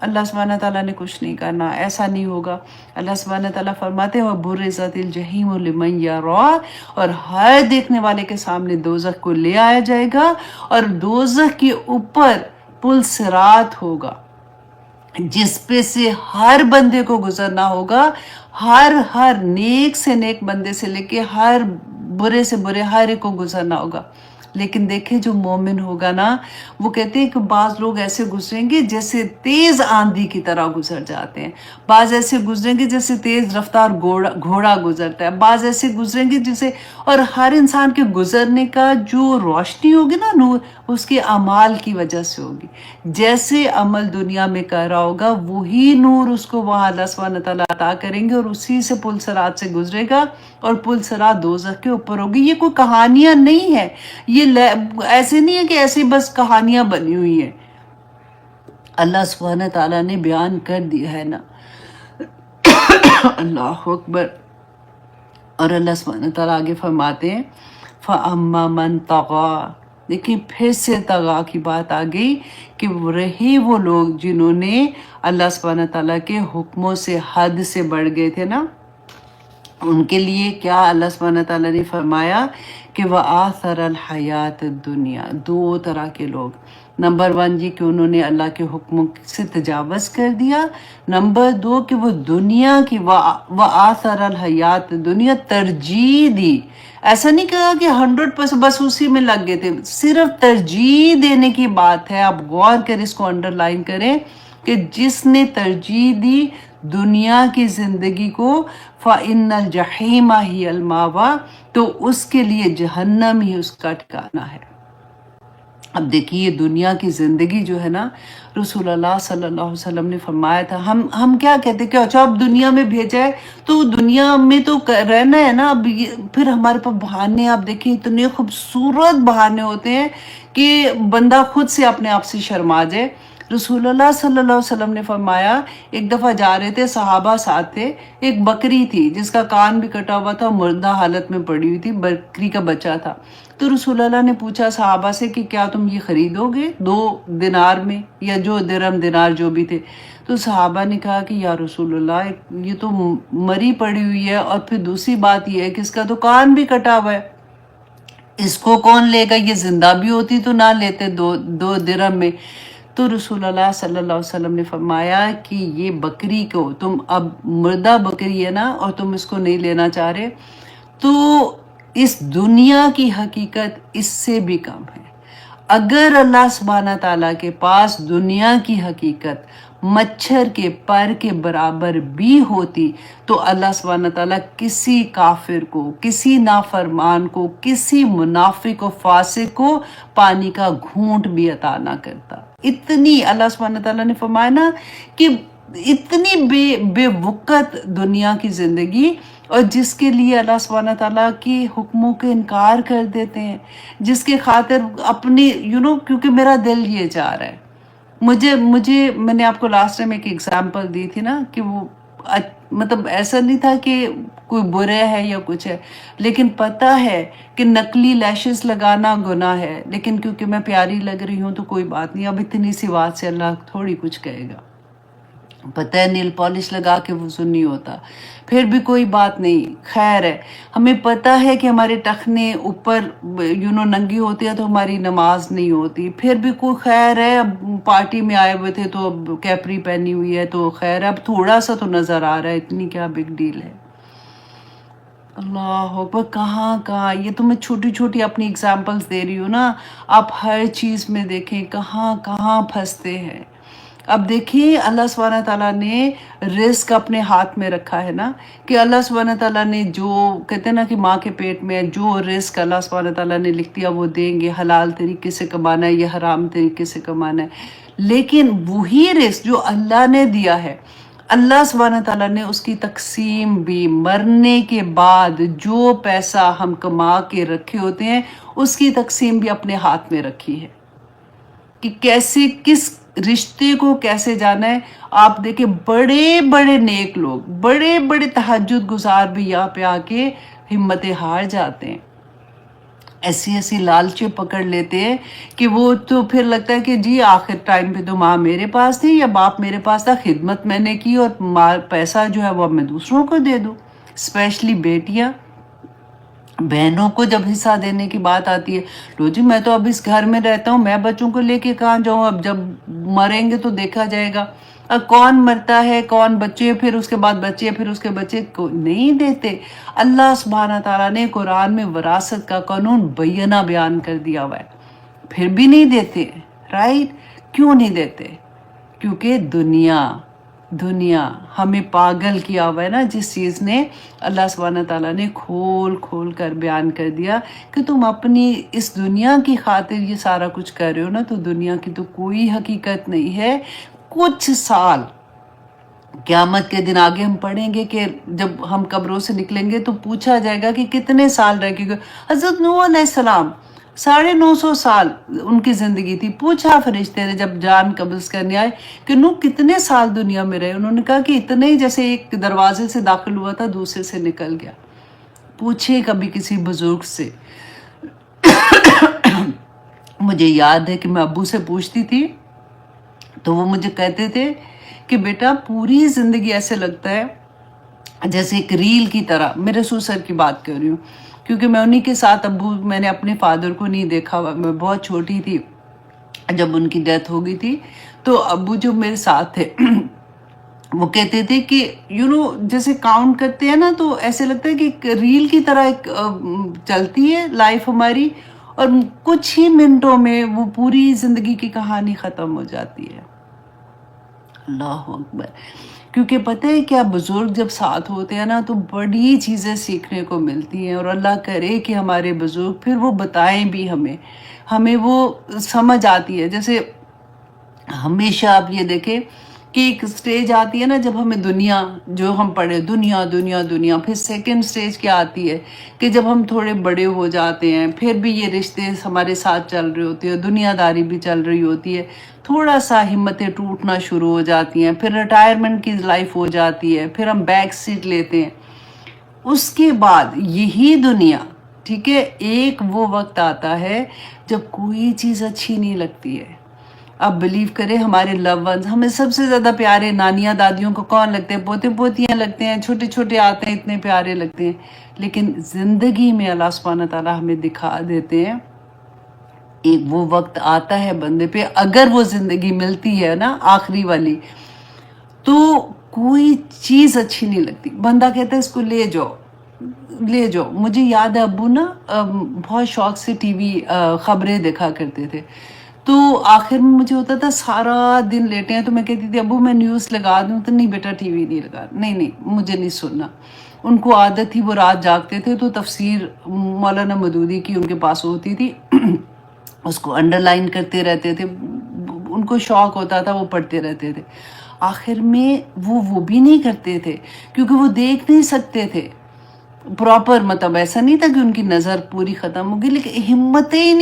اللہ سبحانہ تعالیٰ نے کچھ نہیں کرنا، ایسا نہیں ہوگا۔ اللہ سبحانہ تعالیٰ فرماتے ہیں وَبُرِّزَتِ الْجَحِیمُ لِمَنْ یَرَىٰ، اور ہر دیکھنے والے کے سامنے دوزخ کو لے آیا جائے گا، اور دوزخ کے اوپر پل صراط ہوگا جس پہ سے ہر بندے کو گزرنا ہوگا، ہر نیک سے نیک بندے سے لے کے ہر برے سے برے ہر ایک کو گزرنا ہوگا۔ لیکن دیکھیں جو مومن ہوگا نا، وہ کہتے ہیں کہ بعض لوگ ایسے گزریں گے جیسے تیز آندھی کی طرح گزر جاتے ہیں، بعض ایسے گزریں گے جیسے تیز رفتار گھوڑا گزرتا ہے، بعض ایسے گزریں گے جیسے، اور ہر انسان کے گزرنے کا جو روشنی ہوگی نا، نور، اس کے اعمال کی وجہ سے ہوگی۔ جیسے عمل دنیا میں کر رہا ہوگا وہی نور اس کو وہاں اللہ سبحانہ تعالیٰ عطا کریں گے، اور اسی سے پل صراط سے گزرے گا، اور پل صراط دوزخ کے اوپر ہوگی۔ یہ کوئی کہانیاں نہیں ہے، یہ ایسے نہیں ہے کہ ایسے بس کہانیاں بنی ہوئی ہیں، اللہ سبحانہ تعالیٰ نے بیان کر دیا ہے نا۔ اللہ اکبر۔ اور اللہ سبحانہ تعالیٰ آگے فرماتے ہیں فَأَمَّا مَن طَغَىٰ، دیکھیں پھر سے طغا کی بات آ گئی کہ رہے وہ لوگ جنہوں نے اللہ سبحانہ تعالیٰ کے حکموں سے حد سے بڑھ گئے تھے نا، ان کے لیے کیا اللہ سبحانہ تعالیٰ نے فرمایا کہ وَآثَرَ الْحَيَاةَ الدُّنْيَا، دو طرح کے لوگ، نمبر 1 جی کہ انہوں نے اللہ کے حکموں سے تجاوز کر دیا، نمبر 2 کہ وہ دنیا کی وَآثَرَ الْحَيَاةَ الدُّنْيَا ترجیح دی۔ ایسا نہیں کہا کہ 100% بس اسی میں لگ گئے تھے، صرف ترجیح دینے کی بات ہے۔ آپ غور کر اس کو انڈر لائن کریں کہ جس نے ترجیح دی دنیا کی زندگی کو، فَإِنَّ الْجَحِيمَ هِيَ الْمَأْوَىٰ، تو اس کے لیے جہنم ہی اس کا ٹھکانہ ہے۔ اب دیکھیے دنیا کی زندگی جو ہے نا، رسول اللہ صلی اللہ علیہ وسلم نے فرمایا تھا، ہم کیا کہتے کہ اچھا اب دنیا میں بھیجا ہے تو دنیا میں تو رہنا ہے نا، اب پھر ہمارے پاس بہانے، آپ دیکھیں اتنے خوبصورت بہانے ہوتے ہیں کہ بندہ خود سے اپنے آپ سے شرما جائے۔ رسول اللہ صلی اللہ علیہ وسلم نے فرمایا، ایک دفعہ جا رہے تھے، صحابہ ساتھ تھے، ایک بکری تھی جس کا کان بھی کٹا ہوا تھا، مردہ حالت میں پڑی ہوئی تھی، بکری کا بچہ تھا۔ تو رسول اللہ نے پوچھا صحابہ سے کہ کیا تم یہ خریدو گے 2 دینار میں، یا جو درہم دینار جو بھی تھے؟ تو صحابہ نے کہا کہ یا رسول اللہ یہ تو مری پڑی ہوئی ہے، اور پھر دوسری بات یہ ہے کہ اس کا تو کان بھی کٹا ہوا ہے، اس کو کون لے گا؟ یہ زندہ بھی ہوتی تو نہ لیتے 2 درہم میں۔ تو رسول اللہ صلی اللہ علیہ وسلم نے فرمایا کہ یہ بکری کو تم، اب مردہ بکری ہے نا، اور تم اس کو نہیں لینا چاہ رہے، تو اس دنیا کی حقیقت اس سے بھی کم ہے۔ اگر اللہ سبحانہ تعالیٰ کے پاس دنیا کی حقیقت مچھر کے پر کے برابر بھی ہوتی تو اللہ سبحانہ تعالیٰ کسی کافر کو، کسی نافرمان کو، کسی منافق و فاسق کو پانی کا گھونٹ بھی عطا نہ کرتا۔ اتنی اللہ سبحانہ تعالیٰ نے فرمایا نا کہ اتنی بے وقت دنیا کی زندگی، اور جس کے لیے اللہ سبحانہ تعالیٰ کی حکموں کے انکار کر دیتے ہیں، جس کے خاطر اپنی کیونکہ میرا دل یہ چاہ رہا ہے، میں نے آپ کو لاسٹ ٹائم ایک ایگزامپل دی تھی نا کہ وہ مطلب ایسا نہیں تھا کہ کوئی برا ہے یا کچھ ہے، لیکن پتہ ہے کہ نقلی لیشز لگانا گناہ ہے، لیکن کیونکہ میں پیاری لگ رہی ہوں تو کوئی بات نہیں، اب اتنی سی بات سے اللہ تھوڑی کچھ کہے گا۔ پتہ ہے نیل پالش لگا کے وضو نہیں ہوتا، پھر بھی کوئی بات نہیں، خیر ہے۔ ہمیں پتہ ہے کہ ہمارے ٹخنے اوپر ننگی ہوتی ہے تو ہماری نماز نہیں ہوتی، پھر بھی کوئی خیر ہے، اب پارٹی میں آئے ہوئے تھے تو اب کیپری پہنی ہوئی ہے تو خیر ہے، اب تھوڑا سا تو نظر آ رہا ہے، اتنی کیا بگ ڈیل ہے۔ اللہ اکبر، کہاں یہ تو میں چھوٹی چھوٹی اپنی اگزامپلز دے رہی ہوں نا، آپ ہر چیز میں دیکھیں کہاں پھنستے ہیں۔ اب دیکھیں اللہ سبحانہ تعالیٰ نے رزق اپنے ہاتھ میں رکھا ہے نا، کہ اللہ سبحانہ تعالیٰ نے جو کہتے ہیں نا کہ ماں کے پیٹ میں جو رزق اللہ سبحانہ تعالیٰ نے لکھ دیا وہ دیں گے، حلال طریقے سے کمانا ہے یا حرام طریقے سے کمانا ہے، لیکن وہی رزق جو اللہ نے دیا ہے، اللہ سبحانہ تعالیٰ نے اس کی تقسیم بھی مرنے کے بعد جو پیسہ ہم کما کے رکھے ہوتے ہیں اس کی تقسیم بھی اپنے ہاتھ میں رکھی ہے کہ کیسے کس رشتے کو کیسے جانا ہے۔ آپ دیکھیں بڑے بڑے نیک لوگ، بڑے بڑے تہجد گزار بھی یہاں پہ آ کے ہمت ہار جاتے ہیں، ایسی ایسی لالچیں پکڑ لیتے ہیں کہ وہ تو پھر لگتا ہے کہ جی آخر ٹائم پہ تو ماں میرے پاس تھی یا باپ میرے پاس تھا، خدمت میں نے کی اور پیسہ جو ہے وہ اب میں دوسروں کو دے دوں. اسپیشلی بیٹیاں، بہنوں کو جب حصہ دینے کی بات آتی ہے، لو جی میں تو اب اس گھر میں رہتا ہوں، میں بچوں کو لے کے کہاں جاؤں، اب جب مریں گے تو دیکھا جائے گا. اب کون مرتا ہے، کون بچے، پھر اس کے بعد بچے، پھر اس کے بچے کو نہیں دیتے. اللہ سبحانہ تعالیٰ نے قرآن میں وراثت کا قانون بینہ بیان کر دیا ہوا ہے، پھر بھی نہیں دیتے. رائٹ؟ کیوں نہیں دیتے؟ کیونکہ دنیا ہمیں پاگل کیا ہوا ہے نا، جس چیز نے اللہ سبحانہ تعالیٰ نے کھول کھول کر بیان کر دیا کہ تم اپنی اس دنیا کی خاطر یہ سارا کچھ کر رہے ہو نا، تو دنیا کی تو کوئی حقیقت نہیں ہے. کچھ سال، قیامت کے دن آگے ہم پڑھیں گے کہ جب ہم قبروں سے نکلیں گے تو پوچھا جائے گا کہ کتنے سال رہ گئے. حضرت نوح علیہ السلام 950 سال ان کی زندگی تھی. پوچھا فرشتے نے جب جان قبض کرنے آئے کہ نوح کتنے سال دنیا میں رہے، انہوں نے کہا کہ اتنے ہی جیسے ایک دروازے سے داخل ہوا تھا دوسرے سے نکل گیا. پوچھے کبھی کسی بزرگ سے. مجھے یاد ہے کہ میں ابو سے پوچھتی تھی تو وہ مجھے کہتے تھے کہ بیٹا پوری زندگی ایسے لگتا ہے جیسے ایک ریل کی طرح. میرے سسر کی بات کر رہی ہوں کیونکہ میں انہی کے ساتھ میں نے اپنے فادر کو نہیں دیکھا ہوا، میں بہت چھوٹی تھی جب ان کی ڈیتھ ہو گئی تھی. تو ابو جو میرے ساتھ تھے وہ کہتے تھے کہ جیسے کاؤنٹ کرتے ہیں نا تو ایسے لگتا ہے کہ ایک ریل کی طرح ایک چلتی ہے لائف ہماری، اور کچھ ہی منٹوں میں وہ پوری زندگی کی کہانی ختم ہو جاتی ہے. اللہ اکبر. کیونکہ پتہ ہے کیا، بزرگ جب ساتھ ہوتے ہیں نا تو بڑی چیزیں سیکھنے کو ملتی ہیں، اور اللہ کرے کہ ہمارے بزرگ پھر وہ بتائیں بھی ہمیں وہ سمجھ آتی ہے. جیسے ہمیشہ آپ یہ دیکھیں کہ ایک سٹیج آتی ہے نا جب ہمیں دنیا، جو ہم پڑھے دنیا دنیا دنیا، پھر سیکنڈ سٹیج کیا آتی ہے کہ جب ہم تھوڑے بڑے ہو جاتے ہیں، پھر بھی یہ رشتے ہمارے ساتھ چل رہے ہوتے ہیں، دنیا داری بھی چل رہی ہوتی ہے، تھوڑا سا ہمتیں ٹوٹنا شروع ہو جاتی ہیں، پھر ریٹائرمنٹ کی لائف ہو جاتی ہے، پھر ہم بیک سیٹ لیتے ہیں. اس کے بعد یہی دنیا، ٹھیک ہے، ایک وہ وقت آتا ہے جب کوئی چیز اچھی نہیں لگتی ہے. اب بلیو کریں، ہمارے لو ونز ہمیں سب سے زیادہ پیارے نانیاں دادیوں کو کون لگتے ہیں؟ پوتے پوتیاں لگتے ہیں، چھوٹے چھوٹے آتے ہیں اتنے پیارے لگتے ہیں. لیکن زندگی میں اللہ سبحانہ تعالیٰ ہمیں دکھا دیتے ہیں ایک وہ وقت آتا ہے بندے پہ، اگر وہ زندگی ملتی ہے نا آخری والی، تو کوئی چیز اچھی نہیں لگتی. بندہ کہتا ہے اس کو لے جاؤ. مجھے یاد ہے ابو نا بہت شوق سے ٹی وی خبریں دیکھا کرتے تھے، تو آخر میں مجھے ہوتا تھا سارا دن لیٹے ہیں تو میں کہتی تھی ابو میں نیوز لگا دوں، تو نہیں بیٹا ٹی وی نہیں لگا، نہیں مجھے نہیں سننا. ان کو عادت تھی، وہ رات جاگتے تھے تو تفسیر مولانا مودودی کی ان کے پاس ہوتی تھی، اس کو انڈر لائن کرتے رہتے تھے، ان کو شوق ہوتا تھا، وہ پڑھتے رہتے تھے. آخر میں وہ بھی نہیں کرتے تھے کیونکہ وہ دیکھ نہیں سکتے تھے پراپر. مطلب ایسا نہیں تھا کہ ان کی نظر پوری ختم ہوگی، لیکن ہمتیں ہی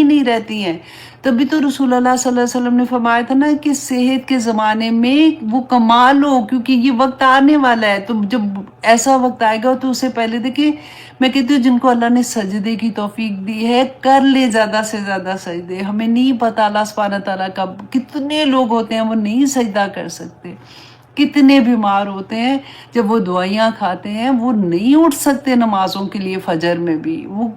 نہیں رہتی ہیں. تبھی تو رسول اللہ صلی اللہ علیہ وسلم نے فرمایا تھا نا کہ صحت کے زمانے میں وہ کمال ہو، کیونکہ یہ وقت آنے والا ہے. تو جب ایسا وقت آئے گا تو اسے پہلے دیکھیں، میں کہتی ہوں جن کو اللہ نے سجدے کی توفیق دی ہے کر لے زیادہ سے زیادہ سجدے. ہمیں نہیں پتا اللہ سبحانہ تعالیٰ کا کتنے لوگ ہوتے ہیں وہ نہیں سجدہ کر سکتے، کتنے بیمار ہوتے ہیں جب وہ دوائیاں کھاتے ہیں وہ نہیں اٹھ سکتے نمازوں کے لیے فجر میں بھی. وہ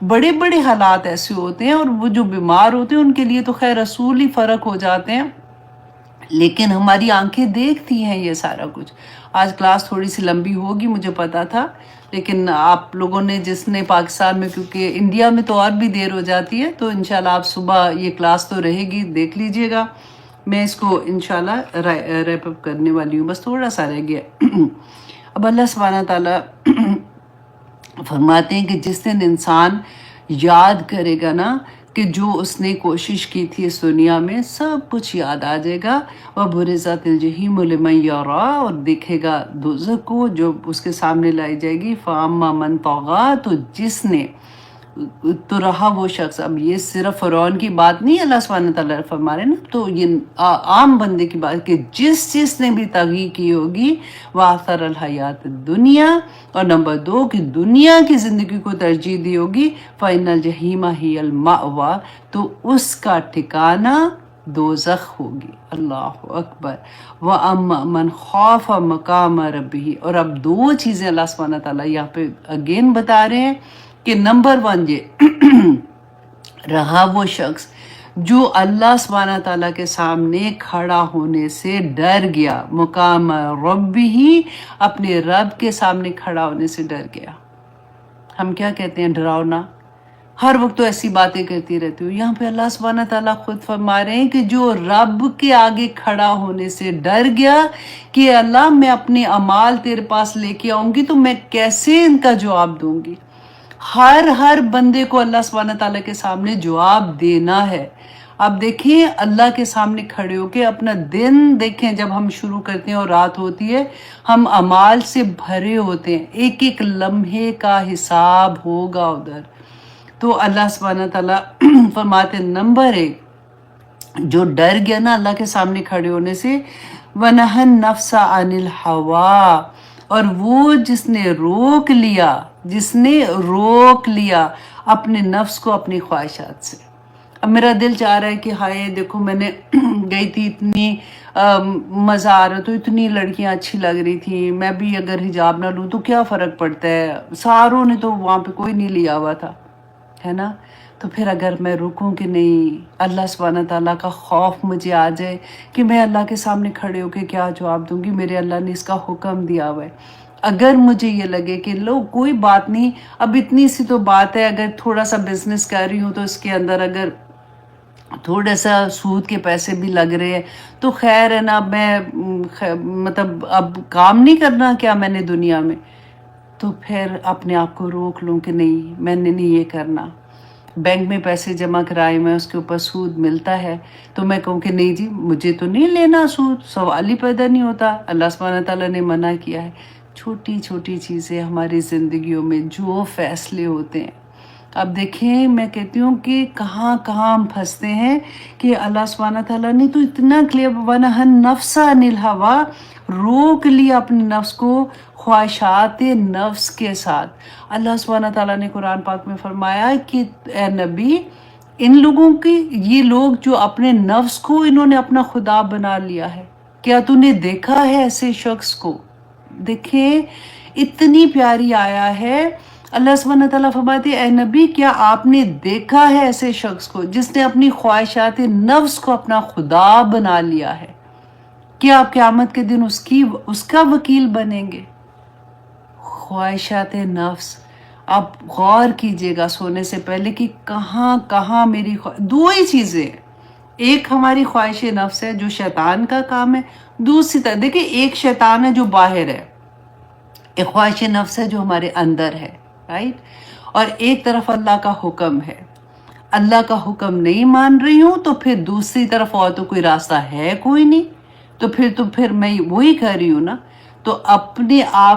بڑے بڑے حالات ایسے ہوتے ہیں، اور وہ جو بیمار ہوتے ہیں ان کے لیے تو خیر رسول ہی فرق ہو جاتے ہیں. لیکن ہماری آنکھیں دیکھتی ہیں یہ سارا کچھ. آج کلاس تھوڑی سی لمبی ہوگی مجھے پتا تھا، لیکن آپ لوگوں نے جس نے پاکستان میں، کیونکہ انڈیا میں تو اور بھی دیر ہو جاتی ہے، تو انشاءاللہ آپ صبح یہ کلاس تو رہے گی، دیکھ لیجئے گا. میں اس کو انشاءاللہ ریپ اپ کرنے والی ہوں، بس تھوڑا سا رہ گیا. اب اللہ سبحانہ تعالیٰ فرماتے ہیں کہ جس دن انسان یاد کرے گا نا کہ جو اس نے کوشش کی تھی اس دنیا میں، سب کچھ یاد آ جائے گا. وَبُرِزَتِ الْجَحِیمُ لِمَنْ یَرَىٰ، اور دیکھے گا دوزخ کو جو اس کے سامنے لائی جائے گی. فَأَمَّا مَنْ طَغَىٰ، تو جس نے تو رہا وہ شخص، اب یہ صرف فرعون کی بات نہیں اللہ سبحانہ تعالیٰ فرما رہے ہیں نا، تو یہ عام بندے کی بات کہ جس نے بھی طغی کی ہوگی وآثر الحیات دنیا، اور نمبر 2 کہ دنیا کی زندگی کو ترجیح دی ہوگی فإن الجحیم ہی المأویٰ، تو اس کا ٹھکانہ دوزخ ہوگی۔ اللہ اکبر۔ وَأَمَّا مَنْ خَافَ مَقَامَ رَبِّهِ، اور اب 2 چیزیں اللہ سبحانہ تعالیٰ یہاں پہ اگین بتا رہے ہیں کہ نمبر 1 یہ رہا وہ شخص جو اللہ سبحانہ تعالیٰ کے سامنے کھڑا ہونے سے ڈر گیا، مقام ربہ، اپنے رب کے سامنے کھڑا ہونے سے ڈر گیا۔ ہم کیا کہتے ہیں ڈراؤنا، ہر وقت تو ایسی باتیں کرتی رہتی ہوں، یہاں پہ اللہ سبحانہ تعالیٰ خود فرما رہے ہیں کہ جو رب کے آگے کھڑا ہونے سے ڈر گیا کہ اللہ میں اپنے اعمال تیرے پاس لے کے آؤں گی تو میں کیسے ان کا جواب دوں گی۔ ہر بندے کو اللہ سبحانہ تعالیٰ کے سامنے جواب دینا ہے۔ اب دیکھیں اللہ کے سامنے کھڑے ہو کے اپنا دن دیکھیں، جب ہم شروع کرتے ہیں اور رات ہوتی ہے ہم اعمال سے بھرے ہوتے ہیں، ایک لمحے کا حساب ہوگا ادھر۔ تو اللہ سبحانہ تعالیٰ فرماتے نمبر 1 جو ڈر گیا نا اللہ کے سامنے کھڑے ہونے سے، وَنَهَى النَّفْسَ عَنِ الْهَوَىٰ، اور وہ جس نے روک لیا اپنے نفس کو اپنی خواہشات سے۔ اب میرا دل چاہ رہا ہے کہ ہائے دیکھو میں نے گئی تھی، اتنی مزہ آ رہا، تو اتنی لڑکیاں اچھی لگ رہی تھیں، میں بھی اگر حجاب نہ لوں تو کیا فرق پڑتا ہے، ساروں نے تو وہاں پہ کوئی نہیں لیا ہوا تھا، ہے نا۔ تو پھر اگر میں رکوں کہ نہیں، اللہ سبحانہ تعالیٰ کا خوف مجھے آ جائے کہ میں اللہ کے سامنے کھڑے ہو کے کیا جواب دوں گی، میرے اللہ نے اس کا حکم دیا ہوا ہے۔ اگر مجھے یہ لگے کہ لو کوئی بات نہیں، اب اتنی سی تو بات ہے، اگر تھوڑا سا بزنس کر رہی ہوں تو اس کے اندر اگر تھوڑا سا سود کے پیسے بھی لگ رہے ہیں تو خیر ہے نا، میں مطلب اب کام نہیں کرنا کیا میں نے دنیا میں، تو پھر اپنے آپ کو روک لوں کہ نہیں میں نے نہیں یہ کرنا۔ بینک میں پیسے جمع کرائے میں، اس کے اوپر سود ملتا ہے تو میں کہوں کہ نہیں جی مجھے تو نہیں لینا سود، سوال ہی پیدا نہیں ہوتا، اللہ سبحانہ تعالیٰ نے منع کیا ہے۔ چھوٹی چھوٹی چیزیں ہماری زندگیوں میں جو فیصلے ہوتے ہیں، اب دیکھیں میں کہتی ہوں کہ کہاں ہم پھنستے ہیں کہ اللہ سبحانہ تعالیٰ نے تو اتنا کلیئر وَنَهَى النَّفْسَ عَنِ الْهَوَىٰ، روک لیا اپنے نفس کو خواہشات نفس کے ساتھ۔ اللہ سبحانہ تعالیٰ نے قرآن پاک میں فرمایا کہ اے نبی، ان لوگوں کی، یہ لوگ جو اپنے نفس کو انہوں نے اپنا خدا بنا لیا ہے، کیا تو نے دیکھا ہے ایسے شخص کو؟ دیکھیں اتنی پیاری آیا ہے، اللہ سبحانہ تعالیٰ فرماتے ہیں اے نبی کیا آپ نے دیکھا ہے ایسے شخص کو جس نے اپنی خواہشات نفس کو اپنا خدا بنا لیا ہے؟ کیا آپ قیامت کے دن اس کا وکیل بنیں گے؟ خواہشات نفس، آپ غور کیجئے گا سونے سے پہلے کہ کہاں میری 2 ہی چیزیں، ایک ہماری خواہش نفس ہے جو شیطان کا کام ہے، دوسری طرف دیکھیں ایک شیطان ہے جو باہر ہے، ایک خواہش نفس ہے جو ہمارے اندر ہے، رائٹ، اور ایک طرف اللہ کا حکم ہے۔ اللہ کا حکم نہیں مان رہی ہوں تو پھر دوسری طرف اور تو کوئی راستہ ہے کوئی نہیں، تو پھر میں وہی کر رہی ہوں نا، تو اپنے آپ